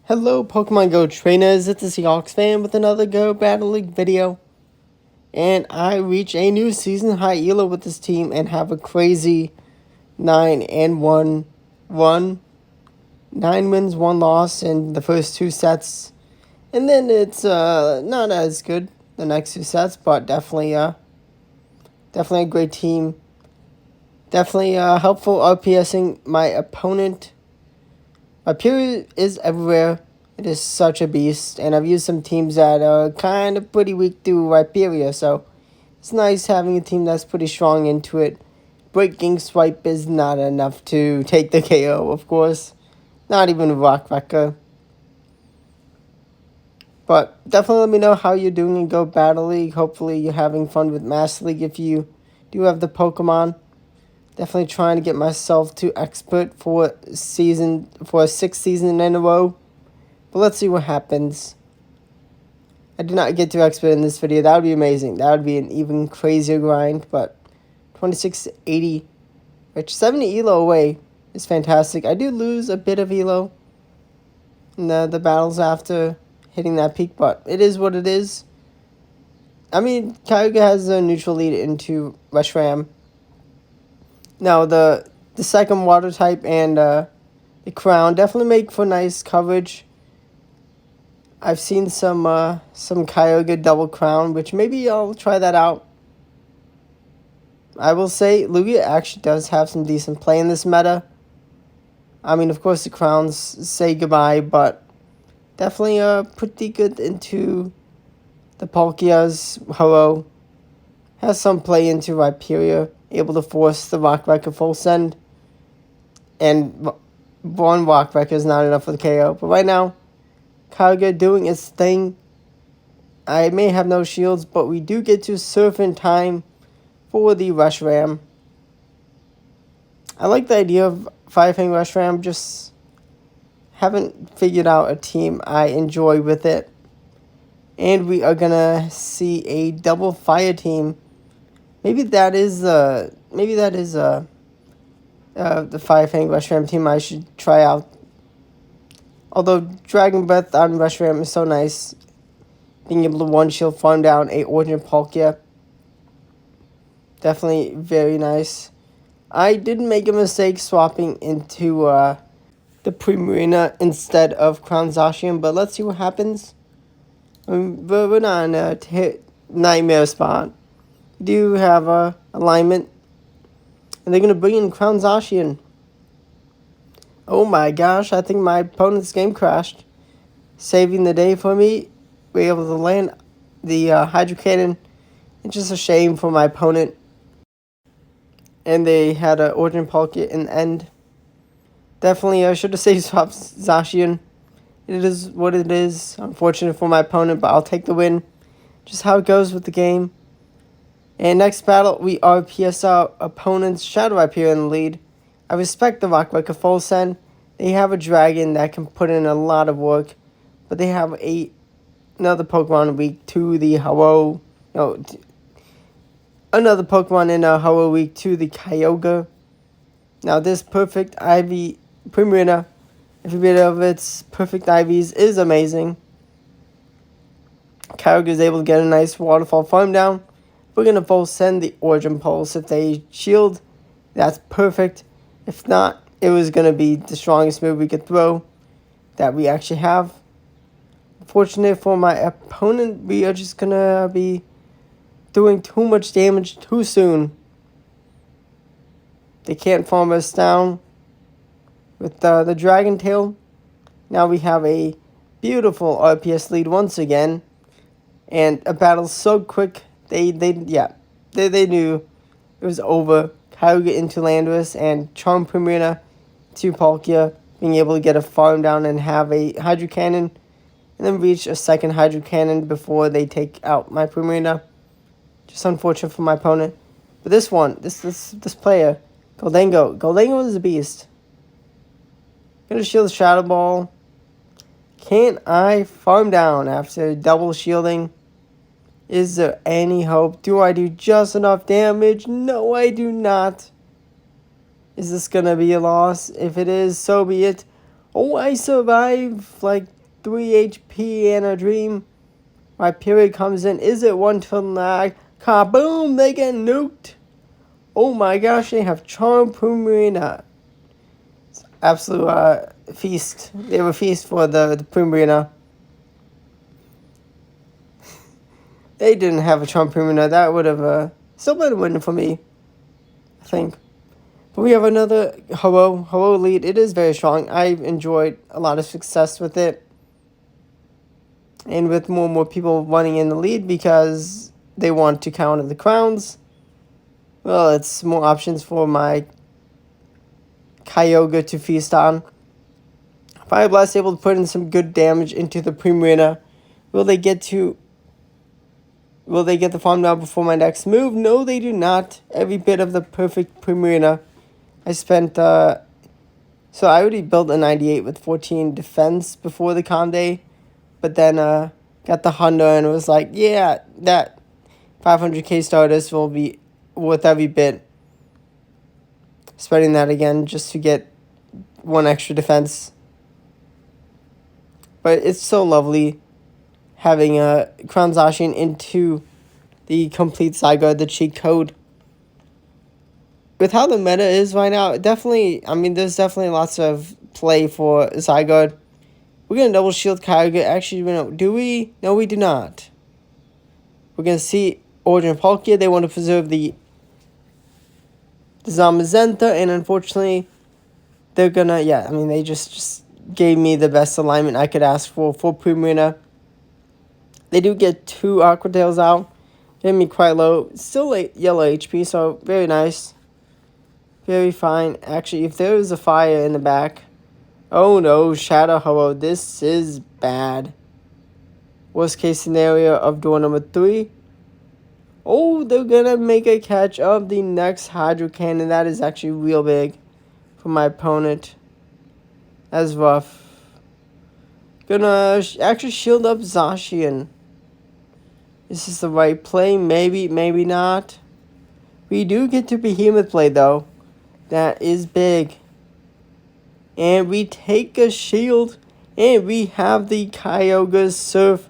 Hello Pokemon Go trainers, it's the Seahawks fan with another Go Battle League video. And I reach a new season high elo with this team and have a crazy 9-1 run. 9 wins, 1 loss in the first 2 sets. And then it's not as good the next 2 sets, but definitely a great team. Definitely helpful RPSing my opponent. Rhyperior is everywhere. It is such a beast, and I've used some teams that are kind of pretty weak to Rhyperior, so it's nice having a team that's pretty strong into it. Breaking Swipe is not enough to take the KO, of course. Not even Rock Wrecker. But definitely let me know how you're doing in Go Battle League. Hopefully you're having fun with Master League if you do have the Pokemon. Definitely trying to get myself to expert for a 6th season in a row. But let's see what happens. I did not get to expert in this video. That would be amazing. That would be an even crazier grind. But 2680, which 70 elo away is fantastic. I do lose a bit of elo in the battles after hitting that peak, but it is what it is. I mean, Kyogre has a neutral lead into Reshiram. Now, the second water type and the crown definitely make for nice coverage. I've seen some Kyogre double crown, which maybe I'll try that out. I will say Lugia actually does have some decent play in this meta. I mean, of course, the crowns say goodbye, but definitely pretty good into the Palkias. Hello. Has some play into Rhyperior, able to force the Rock Wrecker full send. And one Rock Wrecker is not enough for the KO. But right now, Kyogre doing its thing. I may have no shields, but we do get to surf in time for the Reshiram. I like the idea of 5-Fang Reshiram, just haven't figured out a team I enjoy with it. And we are gonna see a double fire team. Maybe that is the 5-Fang Reshiram team I should try out. Although Dragon Breath on Reshiram is so nice, being able to one-shield farm down a Origin Palkia. Definitely very nice. I did make a mistake swapping into the Primarina instead of Crown Zashian, but let's see what happens. We're not in a nightmare spot. We do have a alignment, and they're going to bring in Crown Zashian. Oh my gosh, I think my opponent's game crashed. Saving the day for me. We're able to land the Hydro Cannon. It's just a shame for my opponent. And they had an Origin Palkia in the end. Definitely, I should have saved swapped Zashian. It is what it is. Unfortunate for my opponent, but I'll take the win. Just how it goes with the game. And next battle, we RPS our opponent's Shadow Rhyperior in the lead. I respect the Rock Wrecker full send. They have a dragon that can put in a lot of work. But they have another Pokemon weak to the Hello. No, another Pokemon in Hello weak to the Kyogre. Now this perfect Ivy Primarina, every bit of its perfect IVs is amazing. Kyogre is able to get a nice waterfall farm down. We're going to full send the Origin Pulse. If they shield, that's perfect. If not, it was going to be the strongest move we could throw that we actually have. Unfortunate for my opponent, we are just going to be doing too much damage too soon. They can't farm us down with the Dragon Tail. Now we have a beautiful RPS lead once again. And a battle so quick, they knew it was over. Kyogre into Landorus and Charm Primarina to Palkia, being able to get a farm down and have a Hydro Cannon, and then reach a second Hydro Cannon before they take out my Primarina. Just unfortunate for my opponent. But this one, this player, Goldango is a beast. Gonna shield the Shadow Ball. Can I farm down after double shielding? Is there any hope? Do I do just enough damage? No, I do not. Is this gonna be a loss? If it is, so be it. Oh, I survived like 3 HP and a dream. My period comes in. Is it one to lag? Kaboom! They get nuked. Oh my gosh, they have Charm Primarina. Absolute feast. They have a feast for the Primarina. They didn't have a Charm Primarina. That would have still been a win for me, I think. But we have another Hello lead. It is very strong. I've enjoyed a lot of success with it. And with more and more people running in the lead because they want to counter the crowns. Well, it's more options for my Kyogre to feast on. Fire Blast able to put in some good damage into the Primarina. Will they get the farm down before my next move? No, they do not. Every bit of the perfect Primarina. I spent so I already built a 98 with 14 defense before the Conde, but then got the Honda and it was like, yeah, that 500k Stardust will be worth every bit. Spending that again just to get one extra defense. But it's so lovely having a Crown Zashian into the complete Zygarde, the cheat code. With how the meta is right now, there's definitely lots of play for Zygarde. We're going to double shield Kyogre. Actually, do we? No, we do not. We're going to see Origin Palkia. They want to preserve the Zamazenta, and unfortunately, they're going to, they just gave me the best alignment I could ask for Primarina. They do get 2 Aqua Tails out. Getting me quite low. Still yellow HP, so very nice. Very fine. Actually, if there is a fire in the back... Oh no, Shadow Hello. This is bad. Worst case scenario of door number 3. Oh, they're gonna make a catch of the next Hydro Cannon. That is actually real big for my opponent. That's rough. Gonna actually shield up Zashian. Is this the right play? Maybe, maybe not. We do get to Behemoth play though. That is big. And we take a shield. And we have the Kyogre Surf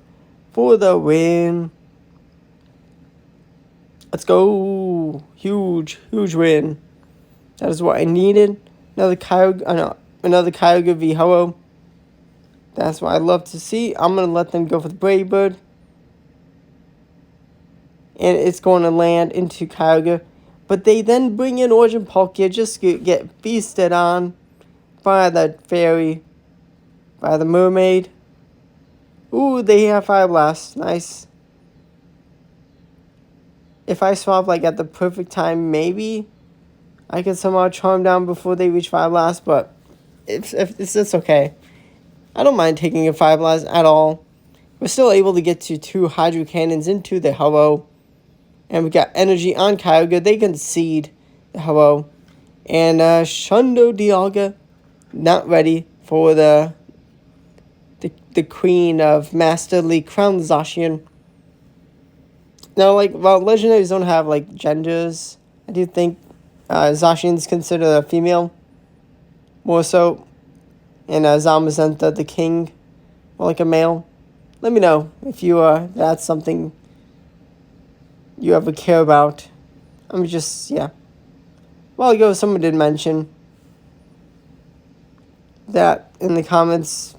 for the win. Let's go. Huge win. That is what I needed. Another Kyogre v Hello. That's what I love to see. I'm going to let them go for the Brave Bird. And it's going to land into Kyogre. But they then bring in Origin Palkia just to get feasted on by the fairy, by the mermaid. Ooh, they have Fire Blast. Nice. If I swap at the perfect time, maybe I could somehow charm down before they reach Fire Blast. But it's okay. I don't mind taking a Fire Blast at all. We're still able to get to 2 Hydro Cannons into the Hello. And we got energy on Kyogre. They concede the Hello. And Shundo Dialga not ready for the queen of Master League, Crown Zashian. Now, legendaries don't have genders. I do think Zashian's considered a female, more so, and Zamazenta, the king, more like a male. Let me know if that's something you ever care about. A while ago, someone did mention that in the comments.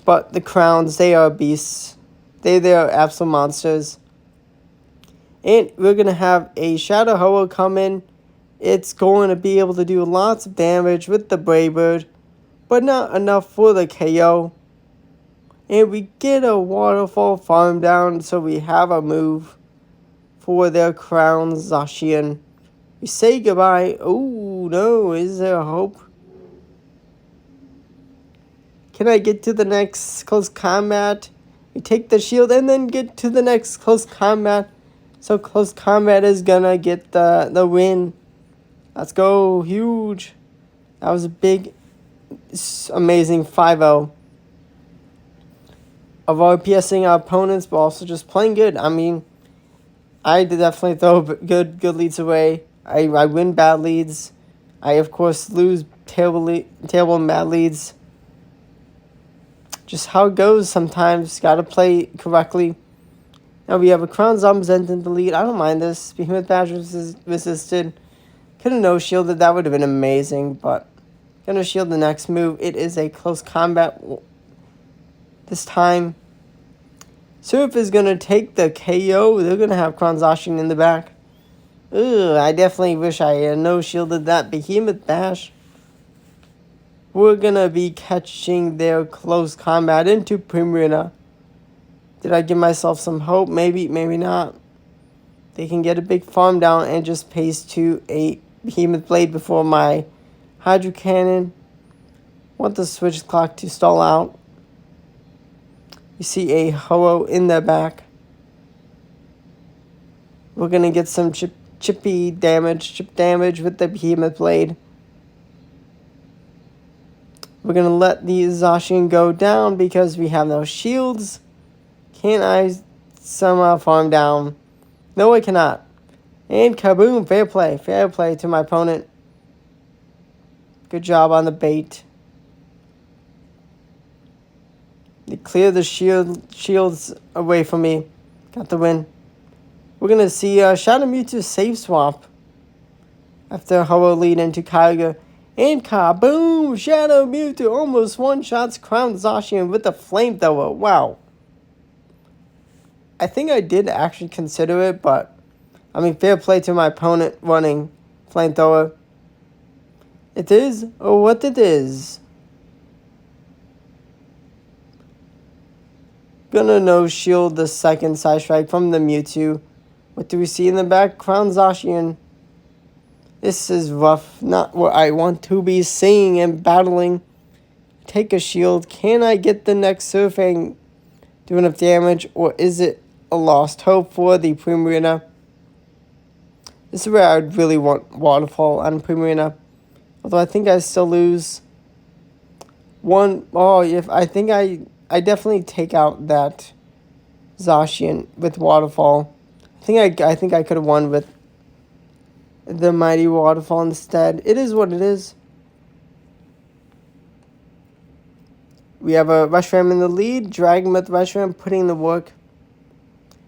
But the crowns, they are beasts. They are absolute monsters. And we're going to have a Shadow Hello come in. It's going to be able to do lots of damage with the Brave Bird, but not enough for the KO. And we get a Waterfall farm down, so we have a move for their Crown Zashian. We say goodbye. Oh no, is there hope? Can I get to the next close combat? We take the shield and then get to the next close combat. So close combat is gonna get the win. Let's go. Huge. That was a big, amazing 5-0. Of our PSing our opponents, but also just playing good. I did definitely throw good leads away. I win bad leads. I, of course, lose terrible mad leads. Just how it goes sometimes. Gotta play correctly. Now we have a Crown Zumbzent in the lead. I don't mind this. Behemoth Bash resisted. Could have no-shielded. That would have been amazing, but gonna shield the next move. It is a close combat this time. Surf is gonna take the KO. They're gonna have Crown Zashian in the back. Ugh, I definitely wish I had no-shielded that Behemoth Bash. We're gonna be catching their close combat into Primarina. Did I give myself some hope? Maybe, maybe not. They can get a big farm down and just paste to a Behemoth Blade before my Hydro Cannon. Want the switch clock to stall out. You see a Ho-Oh in the back. We're gonna get some chip damage with the Behemoth Blade. We're gonna let the Zashian go down because we have no shields. Can I somehow farm down? No, I cannot. And kaboom, fair play to my opponent. Good job on the bait. They clear the shields away from me. Got the win. We're going to see Shadow Mewtwo save swap after Ho-Oh lead into Kyogre. And kaboom! Shadow Mewtwo almost one-shots Crown Zashian with the flamethrower. Wow. I think I did actually consider it, but I mean, fair play to my opponent running flamethrower. It is what it is. Gonna no-shield the second side strike from the Mewtwo. What do we see in the back? Crown Zashian. This is rough. Not what I want to be seeing and battling. Take a shield. Can I get the next surfing? Do enough damage? Or is it a lost hope for the Primarina? This is where I would really want Waterfall on Primarina. Although I think I still lose. I think I definitely take out that Zashian with Waterfall. I think I could have won with the Mighty Waterfall instead. It is what it is. We have a Reshiram in the lead. Dragonmouth Reshiram putting in the work.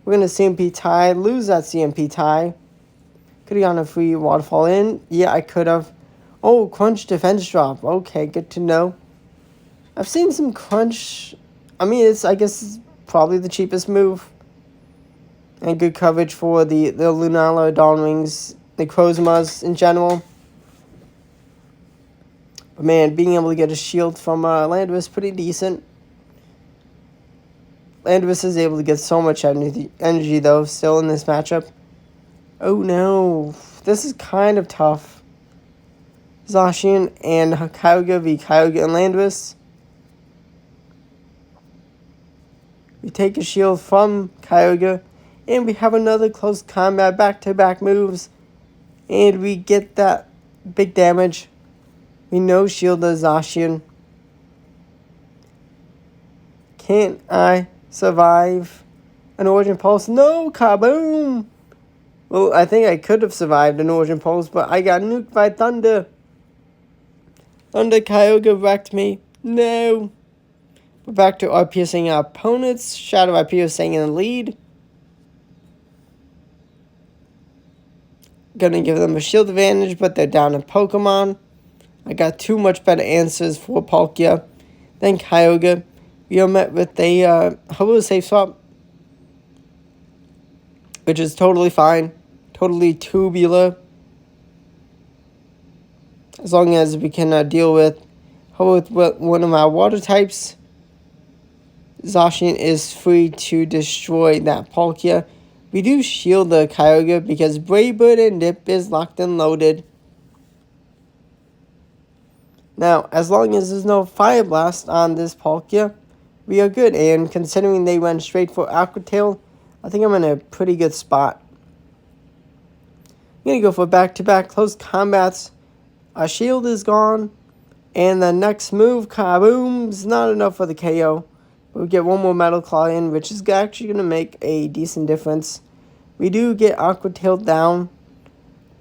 We're going to CMP tie. Lose that CMP tie. Could have gotten a free Waterfall in. Yeah, I could have. Oh, Crunch defense drop. Okay, good to know. I've seen some Crunch. I mean, I guess it's probably the cheapest move. And good coverage for the Lunala, Dawnwings, the Crozamas in general. But man, being able to get a shield from Landorus is pretty decent. Landorus is able to get so much energy though, still in this matchup. Oh no, this is kind of tough. Zashian and Kyogre v. Kyogre and Landorus. We take a shield from Kyogre. And we have another close combat, back-to-back moves. And we get that big damage. We no-shield the Zashian. Can I survive an Origin Pulse? No, kaboom! Well, I think I could have survived an Origin Pulse, but I got nuked by Thunder. Thunder Kyogre wrecked me. No. We're back to RPSing our opponents. Shadow RPSing in the lead. Gonna give them a shield advantage, but they're down in Pokemon. I got two much better answers for Palkia than Kyogre. We are met with a Ho-Oh safe swap, which is totally fine. Totally tubular. As long as we can deal with Ho-Oh with one of our water types. Zashian is free to destroy that Palkia. We do shield the Kyogre because Brave Bird and Dip is locked and loaded. Now, as long as there's no Fire Blast on this Palkia, we are good. And considering they went straight for Aqua Tail, I think I'm in a pretty good spot. I'm going to go for back-to-back close combats. Our shield is gone. And the next move, kaboom's not enough for the KO. But we get one more Metal Claw in, which is actually going to make a decent difference. We do get Aqua Tail down,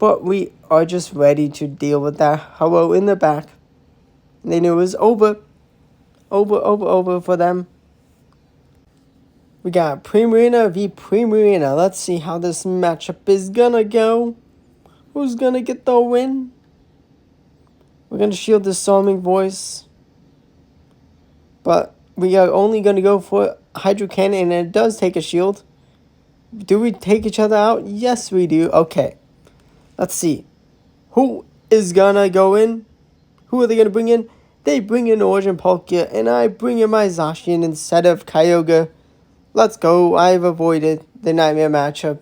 but we are just ready to deal with that Ho-Oh in the back. And they knew it was over. Over for them. We got Primarina v Primarina. Let's see how this matchup is gonna go. Who's gonna get the win? We're gonna shield the Storming Voice. But we are only gonna go for Hydro Cannon, and it does take a shield. Do we take each other out? Yes, we do. Okay. Let's see. Who is gonna go in? Who are they gonna bring in? They bring in Origin Palkia, and I bring in my Zashian instead of Kyogre. Let's go. I've avoided the Nightmare matchup.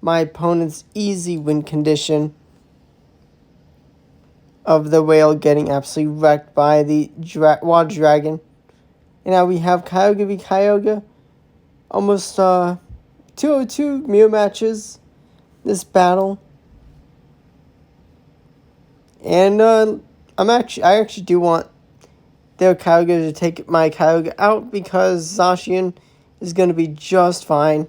My opponent's easy win condition of the whale getting absolutely wrecked by the Water Dragon. And now we have Kyogre v Kyogre. Almost 202 mirror matches this battle. And I actually do want their Kyogre to take my Kyogre out because Zashian is going to be just fine.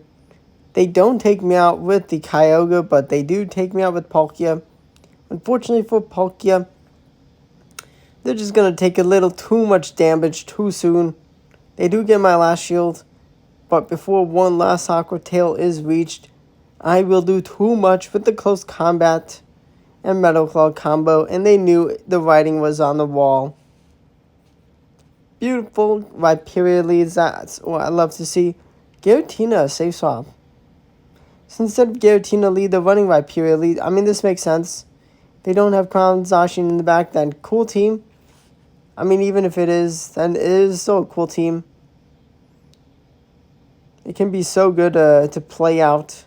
They don't take me out with the Kyogre, but they do take me out with Palkia. Unfortunately for Palkia, they're just going to take a little too much damage too soon. They do get my last shield, but before one last Aqua Tail is reached, I will do too much with the close combat and Metal Claw combo, and they knew the writing was on the wall. Beautiful Rhyperior leads. That's what I love to see. Giratina, safe swap. So instead of Giratina lead, the running Rhyperior lead. I mean, this makes sense. They don't have Crown Zashian in the back, then cool team. I mean, even if it is, then it is still a cool team. It can be so good to play out.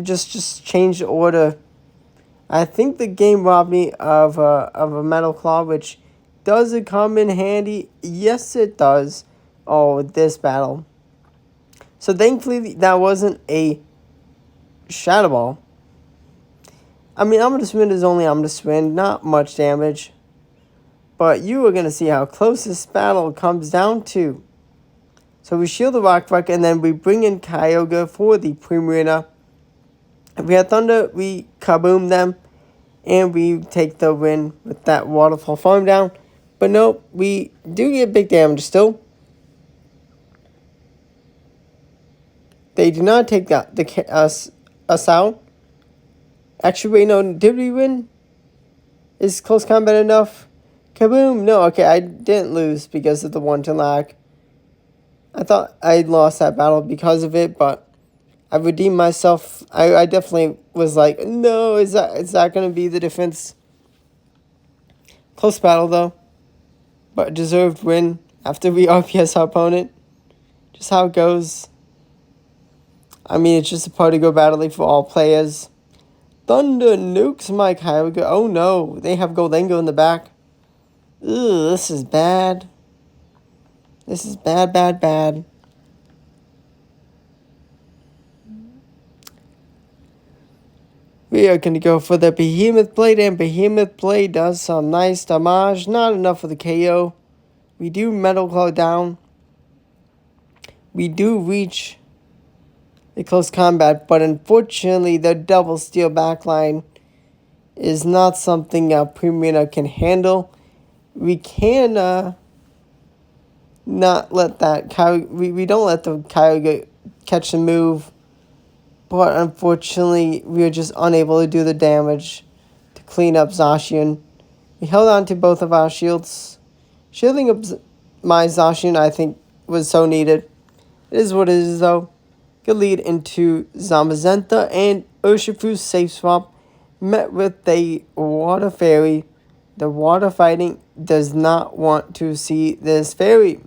Just change the order. I think the game robbed me of a Metal Claw, which does it come in handy? Yes, it does. Oh, this battle. So thankfully that wasn't a Shadow Ball. I mean, Omnus Wind is only Omnus Wind, not much damage. But you are going to see how close this battle comes down to. So we shield the Rock and then we bring in Kyogre for the Primarina. If we have Thunder, we kaboom them. And we take the win with that Waterfall Farm down. But nope, we do get big damage still. They do not take us out. Actually, wait, no, did we win? Is close combat enough? Kaboom! No, okay, I didn't lose because of the 1-turn lag. I thought I lost that battle because of it, but I redeemed myself. I definitely was like, no, is that going to be the difference? Close battle, though. But deserved win after we RPS our opponent. Just how it goes. I mean, it's just a part of Go Battling for all players. Thunder nukes my Kyogre. Oh no, they have Goldengo in the back. Ugh, this is bad. This is bad. We are going to go for the Behemoth Blade, and Behemoth Blade does some nice damage. Not enough for the KO. We do Metal Claw down. We do reach the close combat, but unfortunately the double steel backline is not something Primarina can handle. We can not let that Kyogre, we don't let the Kyogre catch the move, but unfortunately we are just unable to do the damage to clean up Zashian. We held on to both of our shields. Shielding up my Zashian, I think, was so needed. It is what it is, though. Good lead into Zamazenta, and Urshifu's safe swap met with the Water Fairy. The water fighting does not want to see this fairy.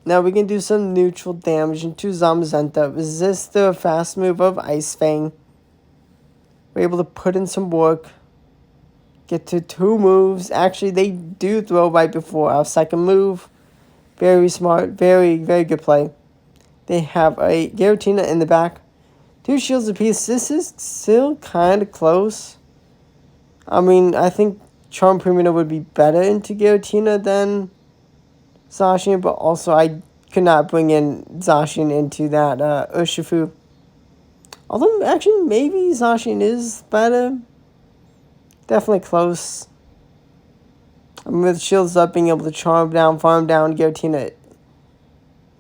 Now we can do some neutral damage into Zamazenta. Resist the fast move of Ice Fang. We're able to put in some work. Get to 2 moves. Actually, they do throw right before our second move. Very smart. Very, very good play. They have a Giratina in the back. 2 shields apiece. This is still kind of close. I mean, I think Charm Primarina would be better into Giratina than Zashian, but also I could not bring in Zashian into that Urshifu. Although, actually, maybe Zashian is better. Definitely close. With shields up, being able to charm down, farm down, Giratina.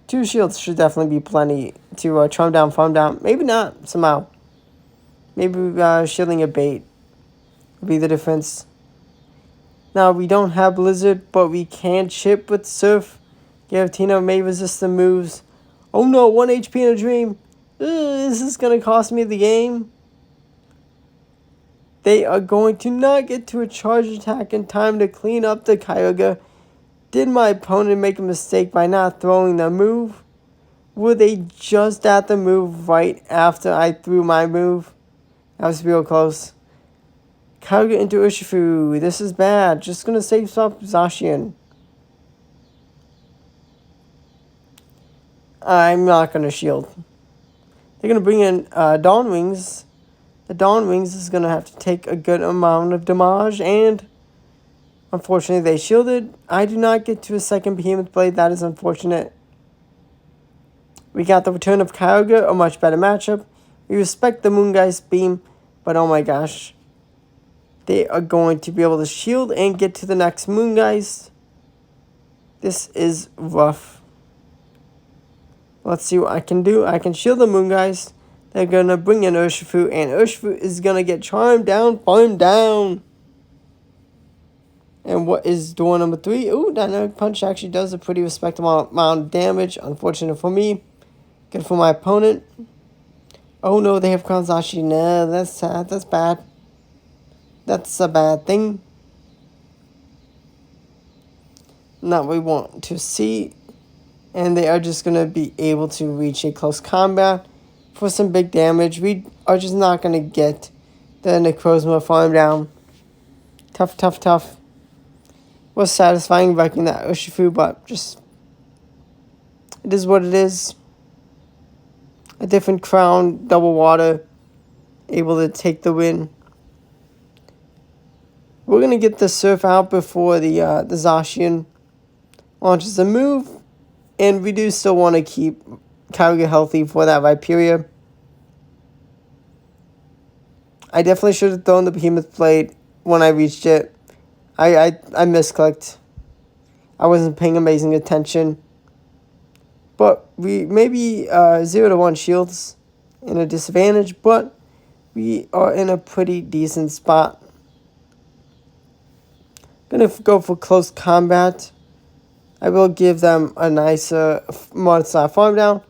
2 shields should definitely be plenty to charm down, farm down. Maybe not, somehow. Maybe shielding a bait would be the difference. Now, we don't have Blizzard, but we can chip with Surf. Giratina may resist the moves. Oh no, 1 HP in a dream. Is this going to cost me the game? They are going to not get to a charge attack in time to clean up the Kyogre. Did my opponent make a mistake by not throwing the move? Were they just at the move right after I threw my move? That was real close. Kyogre into Urshifu. This is bad. Just going to save swap Zashian. I'm not going to shield. They're going to bring in Dawn Wings. The Dawn Wings is going to have to take a good amount of damage. And unfortunately, they shielded. I do not get to a second Behemoth Blade. That is unfortunate. We got the return of Kyogre, a much better matchup. We respect the Moongeist Beam. But oh my gosh. They are going to be able to shield and get to the next Moongeist. This is rough. Let's see what I can do. I can shield the Moongeist. They're going to bring in Urshifu. And Urshifu is going to get charmed down, farmed down. And what is door number 3? Ooh, Dynamic Punch actually does a pretty respectable amount of damage. Unfortunate for me. Good for my opponent. Oh no, they have Kanzashi. Nah, that's sad. That's bad. That's a bad thing. Not what we want to see. And they are just going to be able to reach a close combat for some big damage. We are just not going to get the Necrozma farm down. Tough, tough, tough. Was satisfying wrecking that Urshifu, but just it is what it is. A different crown, double water, able to take the win. We're going to get the Surf out before the Zashian launches a move. And we do still want to keep Kyogre healthy for that Viperia. I definitely should have thrown the Behemoth Blade when I reached it. I misclicked. I wasn't paying amazing attention. But we maybe 0-1 shields in a disadvantage, but we are in a pretty decent spot. Gonna go for close combat. I will give them a nice mod-slot farm down.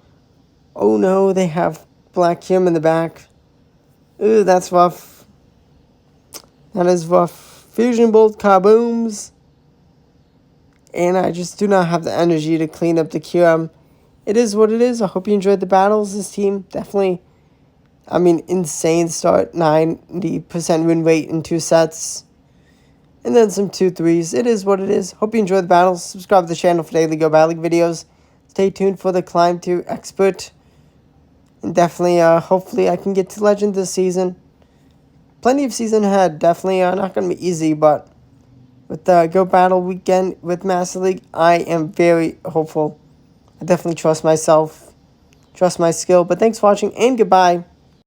Oh no, they have Black Kim in the back. Ooh, that's rough. That is rough. Fusion Bolt, kabooms. And I just do not have the energy to clean up the QM. It is what it is. I hope you enjoyed the battles. This team definitely, insane start. 90% win rate in 2 sets. And then some 2-3s. It is what it is. Hope you enjoyed the battles. Subscribe to the channel for daily Go Battle League videos. Stay tuned for the climb to Expert. And definitely, hopefully I can get to Legend this season. Plenty of season ahead. Definitely not going to be easy, but with the Go Battle weekend with Master League, I am very hopeful. I definitely trust myself, trust my skill. But thanks for watching, and goodbye.